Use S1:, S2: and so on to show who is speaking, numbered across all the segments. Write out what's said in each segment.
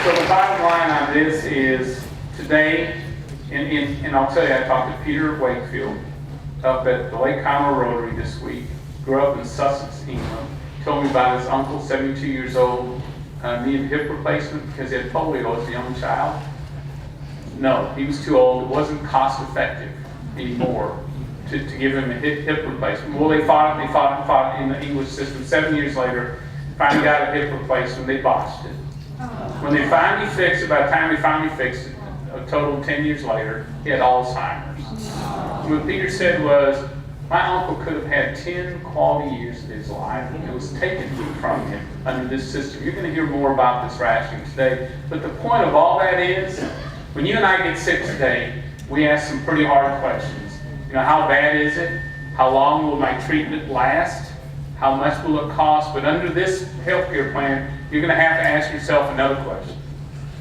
S1: So the bottom line on this is today, and I'll tell you, I talked to Peter Wakefield up at the Lake Conroe Rotary this week. Grew up in Sussex, England. Told me about his uncle, 72 years old, needed hip replacement because he had polio as a young child. No, he was too old. It wasn't cost effective anymore to give him a hip replacement. Well, they fought in the English system. 7 years later, finally got a hip replacement. They botched it. When they finally fixed it, by the time they finally fixed it, a total of 10 years later, he had Alzheimer's. What Peter said was, my uncle could have had 10 quality years of his life, and it was taken from him under this system. You're going to hear more about this rationing today. But the point of all that is, when you and I get sick today, we ask some pretty hard questions. You know, how bad is it? How long will my treatment last? How much will it cost? But under this healthcare plan, you're going to have to ask yourself another question.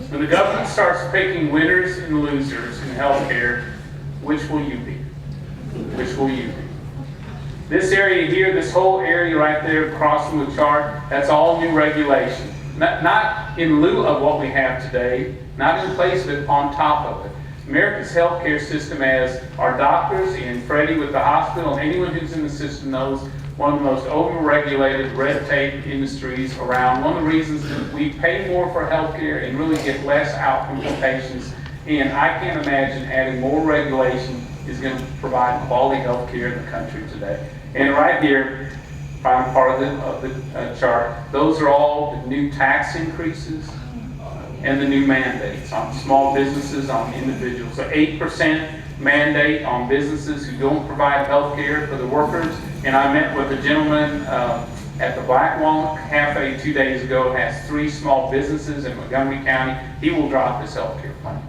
S1: When the government starts picking winners and losers in healthcare, which will you be? Which will you be? This area here, this whole area right there crossing the chart, that's all new regulation. Not in lieu of what we have today, not in place of it, on top of it. America's healthcare system, as our doctors and Freddie with the hospital and anyone who's in the system knows, one of the most overregulated, red tape industries around. One of the reasons we pay more for healthcare and really get less outcome for patients. And I can't imagine adding more regulation is going to provide quality healthcare in the country today. And right here, final part of the chart, those are all the new tax increases and the new mandates on small businesses, on individuals. So 8% mandate on businesses who don't provide health care for the workers. And I met with a gentleman at the Black Walnut Cafe 2 days ago, has 3 small businesses in Montgomery County. He will drop his health care plan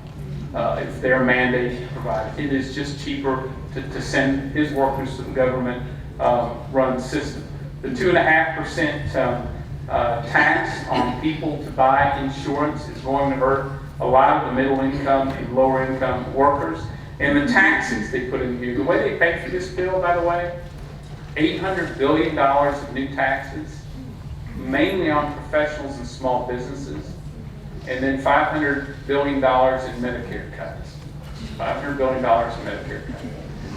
S1: if they're mandated to provide it. It is just cheaper to send his workers to the government run system. The 2.5% tax on people to buy insurance is going to hurt a lot of the middle income and lower income workers. And the taxes they put in here, the way they pay for this bill, by the way, $800 billion of new taxes, mainly on professionals and small businesses, and then $500 billion in Medicare cuts. $500 billion in Medicare cuts.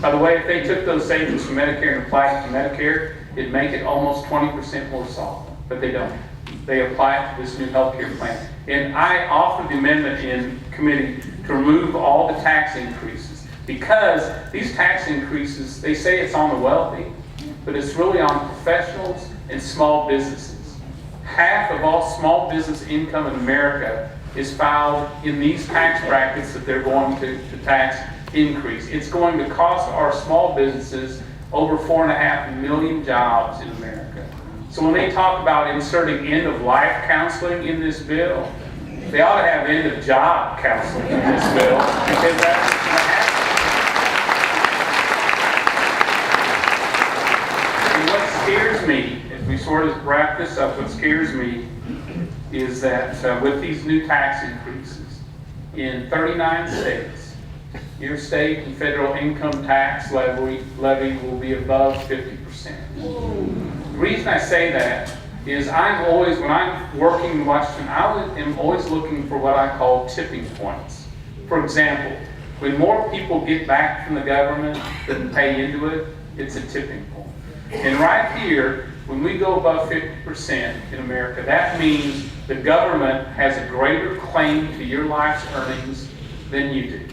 S1: By the way, if they took those savings from Medicare and applied it to Medicare, it'd make it almost 20% more solvent, but they don't. They apply it to this new healthcare plan. And I offered the amendment in committee to remove all the tax increases, because these tax increases, they say it's on the wealthy, but it's really on professionals and small businesses. Half of all small business income in America is filed in these tax brackets that they're going to tax increase. It's going to cost our small businesses over 4.5 million jobs in America. So when they talk about inserting end-of-life counseling in this bill, they ought to have end-of-job counseling in this bill, because that's what's going to happen. And what scares me, as we sort of wrap this up, what scares me is that with these new tax increases, in 39 states, your state and federal income tax levy will be above 50%. The reason I say that is I'm always, when I'm working in Washington, I am always looking for what I call tipping points. For example, when more people get back from the government than pay into it, it's a tipping point. And right here, when we go above 50% in America, that means the government has a greater claim to your life's earnings than you do.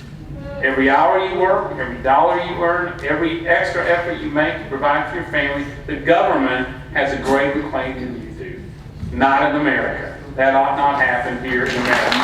S1: Every hour you work, every dollar you earn, every extra effort you make to provide for your family, the government has a greater claim than you do. Not in America. That ought not happen here in America.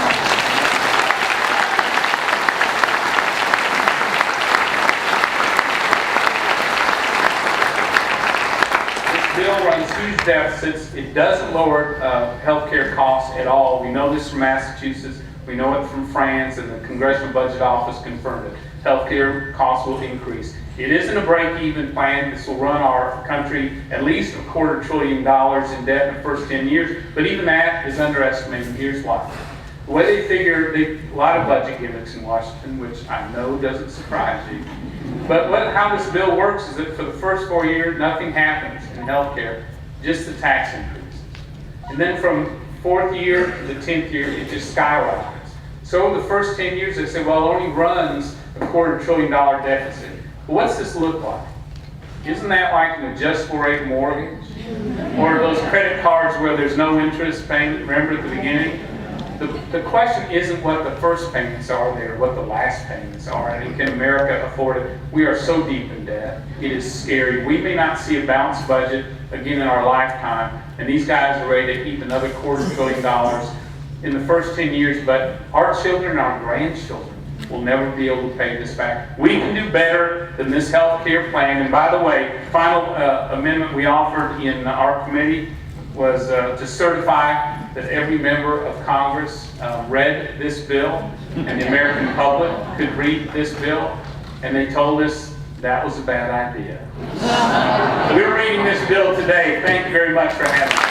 S1: This bill runs huge deficits. It doesn't lower healthcare costs at all. We know this from Massachusetts. We know it from France, and the Congressional Budget Office confirmed it. Healthcare costs will increase. It isn't a break-even plan. This will run our country at least $250 billion in debt in the first 10 years, but even that is underestimated. Here's why. The way they figure, a lot of budget gimmicks in Washington, which I know doesn't surprise you. But how this bill works is that for the first 4 years, nothing happens in healthcare, just the tax increases. And then from 4th year, the 10th year, it just skyrockets. So the first 10 years, they say, well, it only runs $250 billion deficit. Well, what's this look like? Isn't that like an adjustable rate mortgage? Or those credit cards where there's no interest payment, remember at the beginning? The question isn't what the first payments are there, what the last payments are, and can America afford it? We are so deep in debt. It is scary. We may not see a balanced budget again in our lifetime, and these guys are ready to heap another $250 billion in the first 10 years, but our children and our grandchildren will never be able to pay this back. We can do better than this health care plan. And by the way, final amendment we offered in our committee was to certify that every member of Congress read this bill and the American public could read this bill, and they told us that was a bad idea. We're reading this bill today. Thank you very much for having me.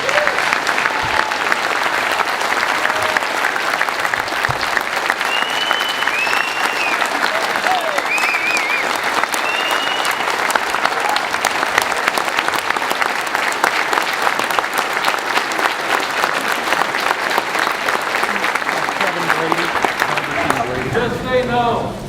S2: Just say no.